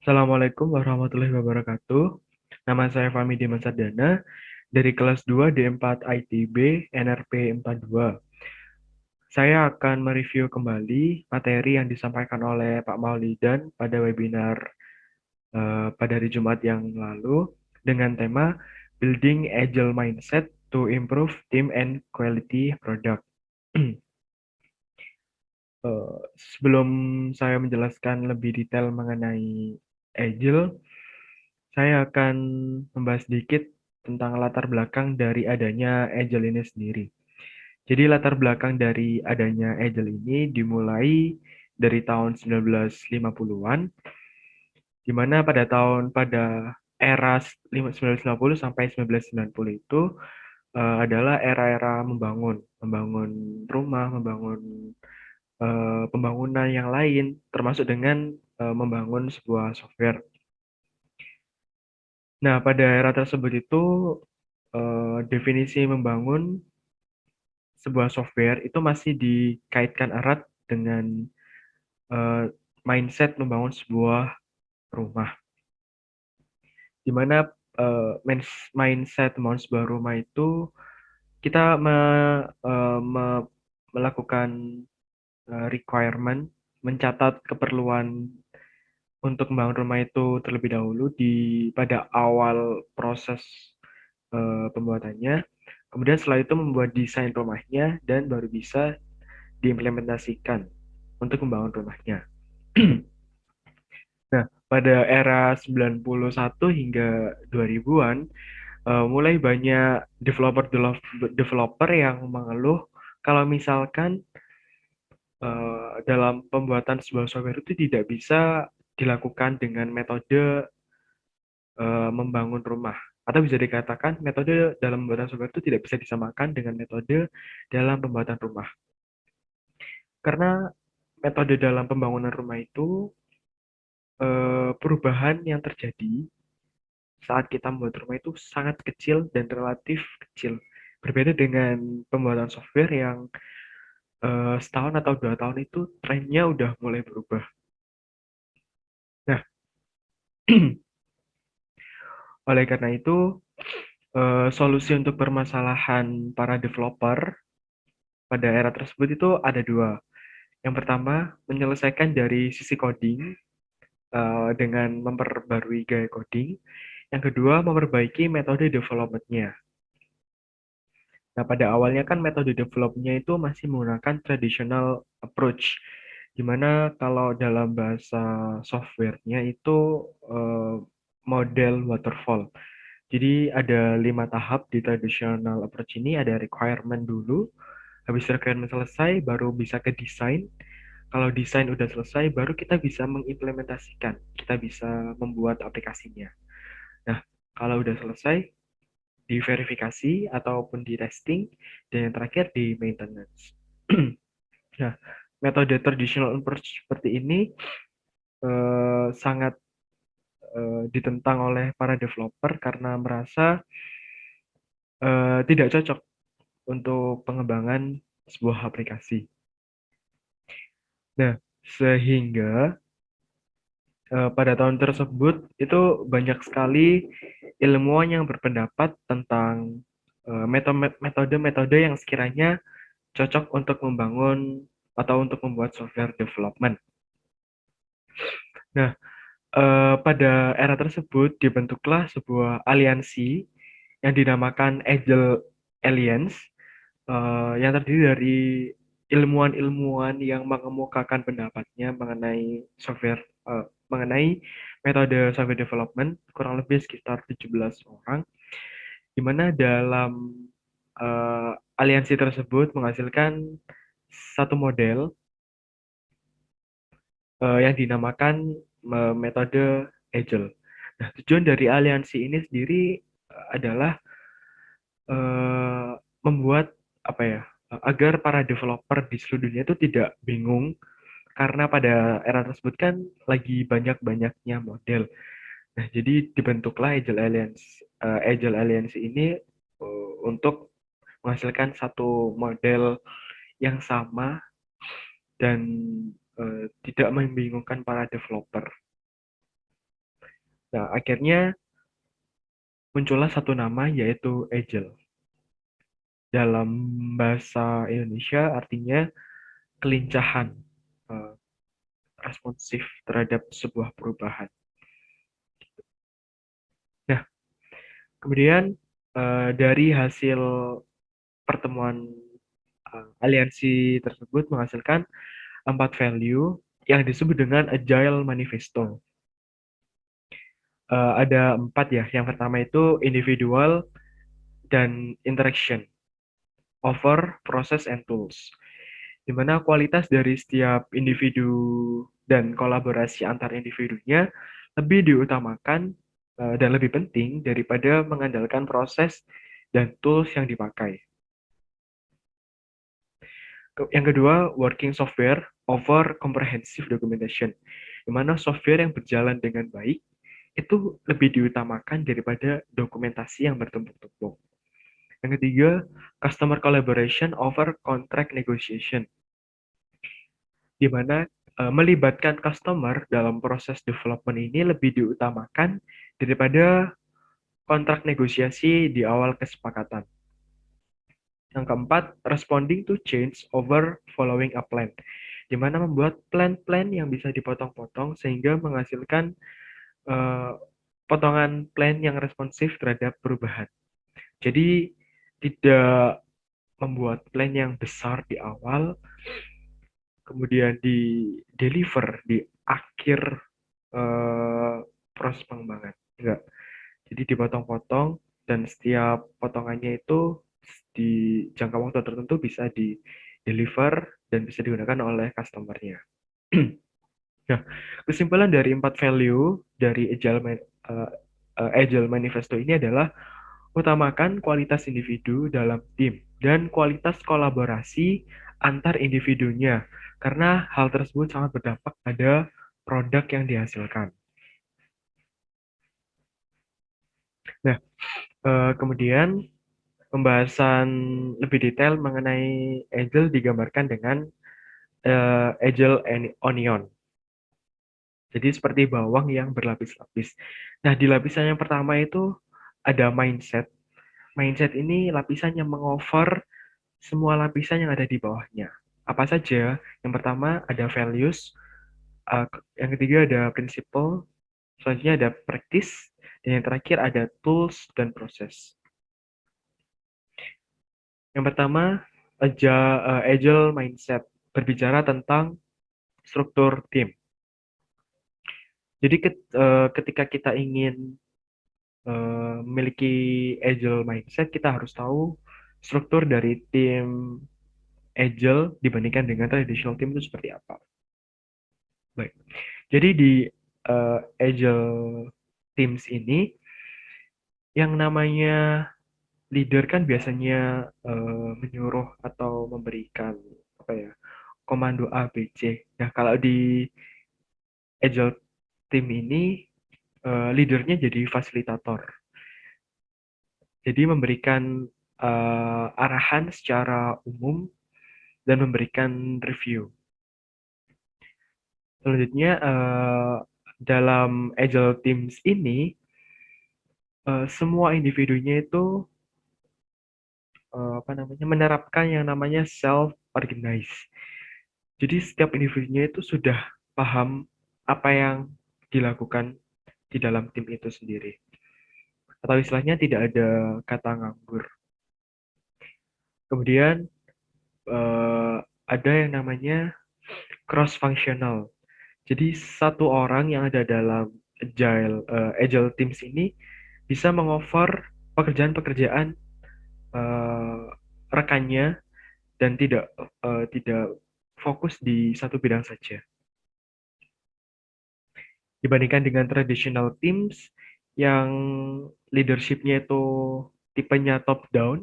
Assalamualaikum warahmatullahi wabarakatuh. Nama saya Fahmi Diman Sardana dari kelas 2 D4 ITB NRP 42. Saya akan mereview kembali materi yang disampaikan oleh Pak Maulidan pada webinar pada hari Jumat yang lalu dengan tema Building Agile Mindset to Improve Team and Quality Product. Sebelum saya menjelaskan lebih detail mengenai Agile, saya akan membahas sedikit tentang latar belakang dari adanya Agile ini sendiri. Jadi latar belakang dari adanya Agile ini dimulai dari tahun 1950-an, di mana pada era 1950 sampai 1990 itu adalah era-era membangun rumah, membangun pembangunan yang lain, termasuk dengan membangun sebuah software. Nah, pada era tersebut itu definisi membangun sebuah software itu masih dikaitkan erat dengan eh, mindset membangun sebuah rumah, di mana mindset membangun sebuah rumah itu kita melakukan requirement, mencatat keperluan untuk membangun rumah itu terlebih dahulu pada awal proses pembuatannya. Kemudian setelah itu membuat desain rumahnya dan baru bisa diimplementasikan untuk membangun rumahnya. Nah, pada era 91 hingga 2000-an, mulai banyak developer yang mengeluh kalau misalkan dalam pembuatan sebuah software itu tidak bisa dilakukan dengan metode membangun rumah. Atau bisa dikatakan metode dalam pembuatan software itu tidak bisa disamakan dengan metode dalam pembuatan rumah. Karena metode dalam pembangunan rumah itu perubahan yang terjadi saat kita membuat rumah itu sangat kecil dan relatif kecil. Berbeda dengan pembuatan software yang setahun atau 2 tahun itu trennya udah mulai berubah. Nah, oleh karena itu solusi untuk permasalahan para developer pada era tersebut itu ada dua. Yang pertama, menyelesaikan dari sisi coding dengan memperbarui gaya coding. Yang kedua, memperbaiki metode development-nya. Nah, pada awalnya kan metode development-nya itu masih menggunakan traditional approach, di mana kalau dalam bahasa software-nya itu eh, model waterfall. Jadi ada 5 tahap di traditional approach ini, ada requirement dulu, habis requirement selesai baru bisa ke desain. Kalau desain udah selesai, baru kita bisa mengimplementasikan, kita bisa membuat aplikasinya. Nah, kalau udah selesai, diverifikasi ataupun di testing, dan yang terakhir di maintenance. Nah, metode traditional approach seperti ini sangat ditentang oleh para developer karena merasa tidak cocok untuk pengembangan sebuah aplikasi. Nah, sehingga pada tahun tersebut itu banyak sekali ilmuwan yang berpendapat tentang metode-metode yang sekiranya cocok untuk membangun atau untuk membuat software development. Nah, pada era tersebut dibentuklah sebuah aliansi yang dinamakan Agile Alliance yang terdiri dari ilmuwan-ilmuwan yang mengemukakan pendapatnya mengenai metode software development, kurang lebih sekitar 17 orang, di mana dalam aliansi tersebut menghasilkan satu model yang dinamakan metode Agile. Nah, tujuan dari aliansi ini sendiri adalah eh, membuat apa ya, agar para developer di seluruh dunia itu tidak bingung karena pada era tersebut kan lagi banyak-banyaknya model. Nah, jadi dibentuklah Agile Alliance ini untuk menghasilkan satu model yang sama dan tidak membingungkan para developer. Nah, akhirnya muncullah satu nama yaitu Agile. Dalam bahasa Indonesia artinya kelincahan, eh, responsif terhadap sebuah perubahan. Nah, kemudian dari hasil pertemuan aliansi tersebut menghasilkan 4 value yang disebut dengan Agile Manifesto. Ada 4 ya. Yang pertama itu individual dan interaction over process and tools, di mana kualitas dari setiap individu dan kolaborasi antar individunya lebih diutamakan dan lebih penting daripada mengandalkan proses dan tools yang dipakai. Yang kedua, working software over comprehensive documentation, di mana software yang berjalan dengan baik itu lebih diutamakan daripada dokumentasi yang bertumpuk-tumpuk. Yang ketiga, customer collaboration over contract negotiation, di mana melibatkan customer dalam proses development ini lebih diutamakan daripada kontrak negosiasi di awal kesepakatan. Yang keempat, responding to change over following a plan, di mana membuat plan-plan yang bisa dipotong-potong sehingga menghasilkan uh, potongan plan yang responsif terhadap perubahan. Jadi tidak membuat plan yang besar di awal, kemudian di deliver di akhir proses pengembangan. Enggak. Jadi dipotong-potong dan setiap potongannya itu di jangka waktu tertentu bisa di deliver dan bisa digunakan oleh customer-nya. Nah, kesimpulan dari 4 value dari Agile Manifesto ini adalah utamakan kualitas individu dalam tim dan kualitas kolaborasi antar individunya, karena hal tersebut sangat berdampak pada produk yang dihasilkan. Nah, kemudian pembahasan lebih detail mengenai Agile digambarkan dengan Agile Onion. Jadi seperti bawang yang berlapis-lapis. Nah, di lapisan yang pertama itu ada mindset. Mindset ini lapisan yang mengover semua lapisan yang ada di bawahnya. Apa saja? Yang pertama ada values, yang ketiga ada principle, selanjutnya ada practice, dan yang terakhir ada tools dan proses. Yang pertama, agile mindset, berbicara tentang struktur tim. Jadi ketika kita ingin memiliki agile mindset, kita harus tahu struktur dari tim agile dibandingkan dengan traditional team itu seperti apa. Baik. Jadi di agile teams ini yang namanya leader kan biasanya menyuruh atau memberikan apa ya, komando A, B, C. Nah, kalau di agile team ini leadernya jadi fasilitator. Jadi memberikan arahan secara umum dan memberikan review. Selanjutnya dalam agile teams ini semua individunya itu apa namanya, menerapkan yang namanya self organize. Jadi setiap individunya itu sudah paham apa yang dilakukan di dalam tim itu sendiri. Atau istilahnya tidak ada kata nganggur. Kemudian ada yang namanya cross functional. Jadi satu orang yang ada dalam agile teams ini bisa mengover pekerjaan-pekerjaan uh, rekannya dan tidak fokus di satu bidang saja. Dibandingkan dengan traditional teams yang leadership-nya itu tipenya top down,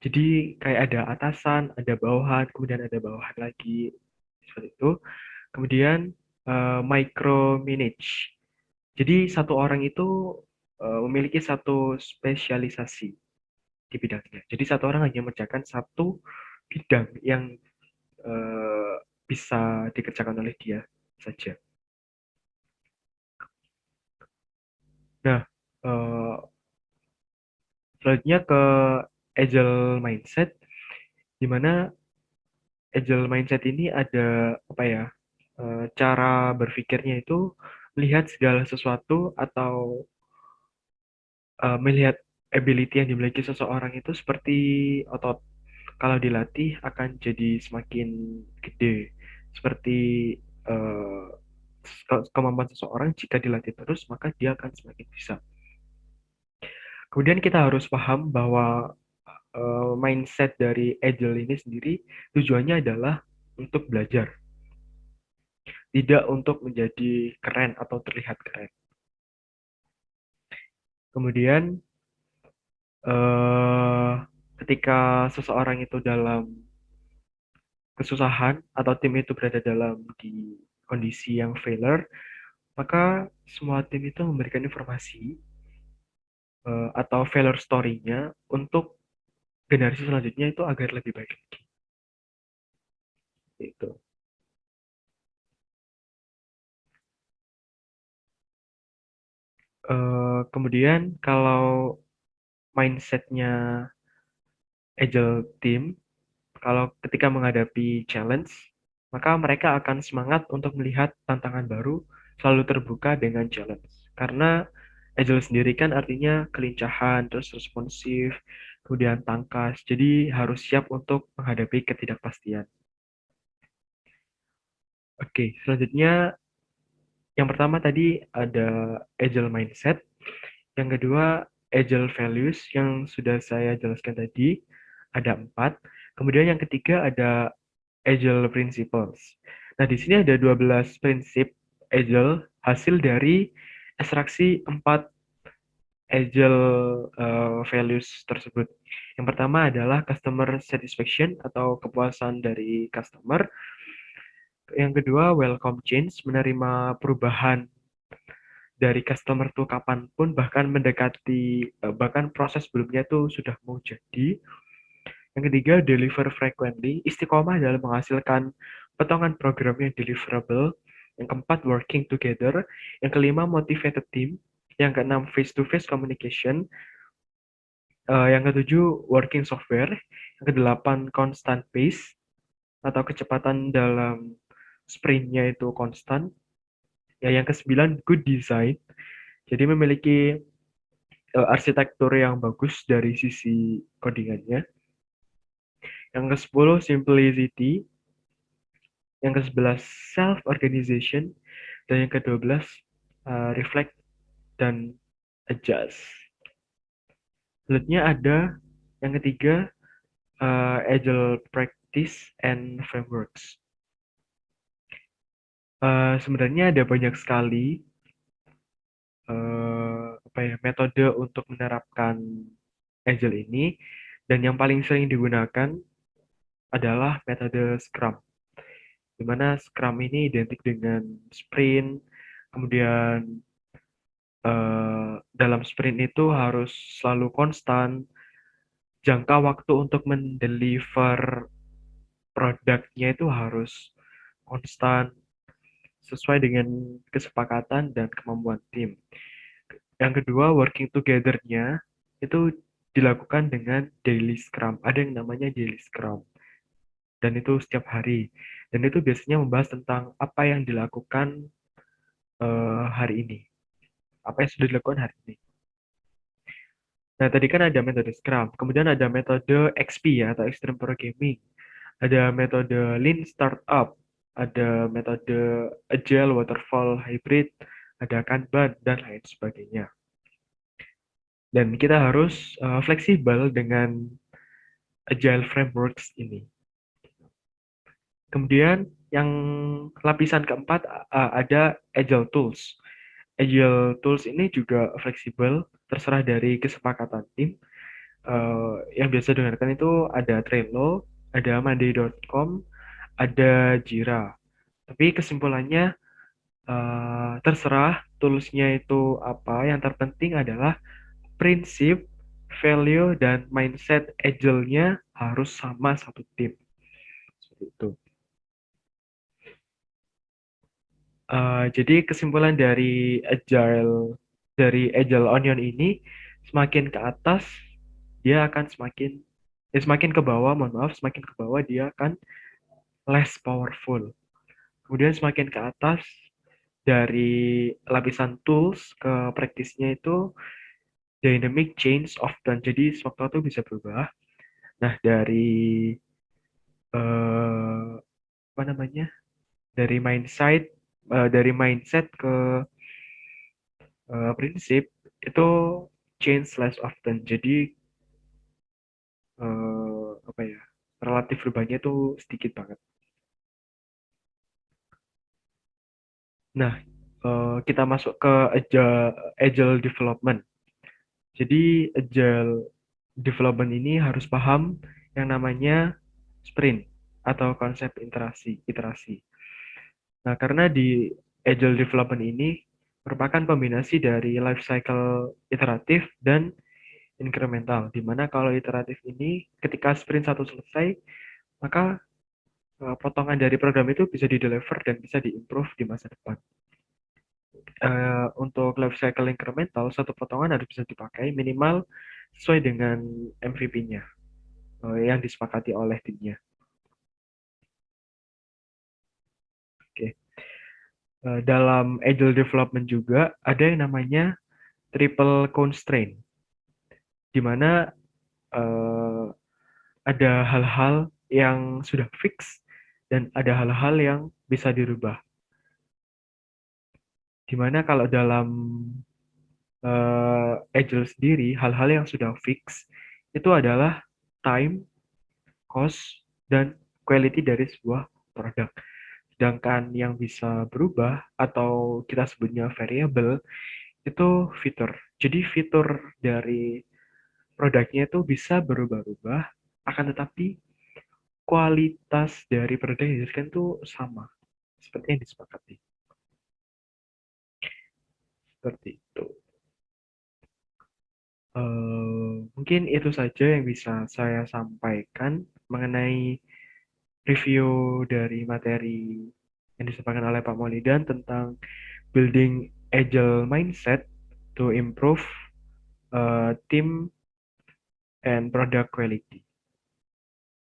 jadi kayak ada atasan, ada bawahan, kemudian ada bawahan lagi seperti itu. Kemudian micro manage. Jadi satu orang itu memiliki satu spesialisasi di bidangnya. Jadi satu orang hanya mengerjakan satu bidang yang eh, bisa dikerjakan oleh dia saja. Nah, eh, selanjutnya ke agile mindset, di mana agile mindset ini ada apa ya? Cara berpikirnya itu melihat segala sesuatu atau melihat ability yang dimiliki seseorang itu seperti otot. Kalau dilatih akan jadi semakin gede. Seperti eh, kemampuan seseorang jika dilatih terus, maka dia akan semakin bisa. Kemudian kita harus paham bahwa mindset dari Agile ini sendiri tujuannya adalah untuk belajar, tidak untuk menjadi keren atau terlihat keren. Kemudian eh, ketika seseorang itu dalam kesusahan atau tim itu berada dalam di kondisi yang failure, maka semua tim itu memberikan informasi atau failure story-nya untuk generasi selanjutnya itu agar lebih baik lagi. Itu. Kemudian kalau mindsetnya Agile Team, kalau ketika menghadapi challenge, maka mereka akan semangat untuk melihat tantangan baru, selalu terbuka dengan challenge. Karena Agile sendiri kan artinya kelincahan, terus responsif, kemudian tangkas. Jadi harus siap untuk menghadapi ketidakpastian. Oke, selanjutnya yang pertama tadi ada Agile Mindset. Yang kedua, Agile Values yang sudah saya jelaskan tadi. Ada 4. Kemudian yang ketiga ada Agile Principles. Nah, di sini ada 12 prinsip Agile hasil dari ekstraksi 4 Agile values tersebut. Yang pertama adalah customer satisfaction atau kepuasan dari customer. Yang kedua, welcome change, menerima perubahan dari customer tuh kapanpun, bahkan mendekati, bahkan proses sebelumnya tuh sudah mau jadi. Yang ketiga, deliver frequently, istiqomah dalam menghasilkan potongan program yang deliverable. Yang keempat, working together. Yang kelima, motivated team. Yang keenam, face-to-face communication. Yang ketujuh, working software. Yang kedelapan, constant pace atau kecepatan dalam sprintnya itu konstan. Ya, yang kesembilan, good design. Jadi memiliki arsitektur yang bagus dari sisi codingannya. Yang ke-10 simplicity, yang ke-11 self organization, dan yang ke-12 reflect dan adjust. Selanjutnya ada yang ketiga agile practice and frameworks. Sebenarnya ada banyak sekali apa ya metode untuk menerapkan agile ini, dan yang paling sering digunakan adalah metode Scrum, di mana Scrum ini identik dengan sprint, kemudian dalam sprint itu harus selalu konstan, jangka waktu untuk mendeliver produknya itu harus konstan, sesuai dengan kesepakatan dan kemampuan tim. Yang kedua, working together-nya itu dilakukan dengan daily scrum. Ada yang namanya daily scrum. Dan itu setiap hari. Dan itu biasanya membahas tentang apa yang dilakukan hari ini. Apa yang sudah dilakukan hari ini. Nah, tadi kan ada metode Scrum. Kemudian ada metode XP ya, atau Extreme Programming. Ada metode Lean Startup. Ada metode Agile Waterfall Hybrid. Ada Kanban, dan lain sebagainya. Dan kita harus fleksibel dengan Agile Frameworks ini. Kemudian yang lapisan keempat ada Agile Tools. Agile Tools ini juga fleksibel, terserah dari kesepakatan tim. Yang biasa digunakan itu ada Trello, ada Monday.com, ada Jira. Tapi kesimpulannya terserah toolsnya itu apa. Yang terpenting adalah prinsip, value, dan mindset agile-nya harus sama satu tim. Seperti itu. Jadi kesimpulan dari agile dari Agile Onion ini semakin ke atas dia akan semakin ke bawah, mohon maaf, semakin ke bawah dia akan less powerful. Kemudian semakin ke atas dari lapisan tools ke praktisnya itu dynamic change of plan. Jadi sewaktu-waktu bisa berubah. Nah, eh, apa namanya? Dari mindset ke prinsip itu change less often. Jadi apa ya? Relatif berubahnya itu sedikit banget. Nah, kita masuk ke agile development. Jadi agile development ini harus paham yang namanya sprint atau konsep iterasi. Nah, karena di agile development ini merupakan kombinasi dari life cycle iteratif dan incremental, di mana kalau iteratif ini ketika sprint satu selesai, maka potongan dari program itu bisa di-deliver dan bisa di-improve di masa depan. Untuk life cycle incremental, satu potongan harus bisa dipakai minimal sesuai dengan MVP-nya yang disepakati oleh timnya. Oke. Dalam agile development juga ada yang namanya triple constraint, di mana uh, ada hal-hal yang sudah fix dan ada hal-hal yang bisa dirubah. Di mana kalau dalam Agile sendiri, hal-hal yang sudah fix itu adalah time, cost, dan quality dari sebuah produk. Sedangkan yang bisa berubah atau kita sebutnya variable itu fitur. Jadi fitur dari produknya itu bisa berubah-ubah, akan tetapi kualitas dari produk yang dihasilkan itu sama, seperti yang disepakati. Seperti itu. Mungkin itu saja yang bisa saya sampaikan mengenai review dari materi yang disampaikan oleh Pak Maulidan tentang building agile mindset to improve team and product quality.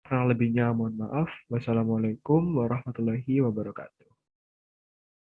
Kurang lebihnya mohon maaf. Wassalamualaikum warahmatullahi wabarakatuh.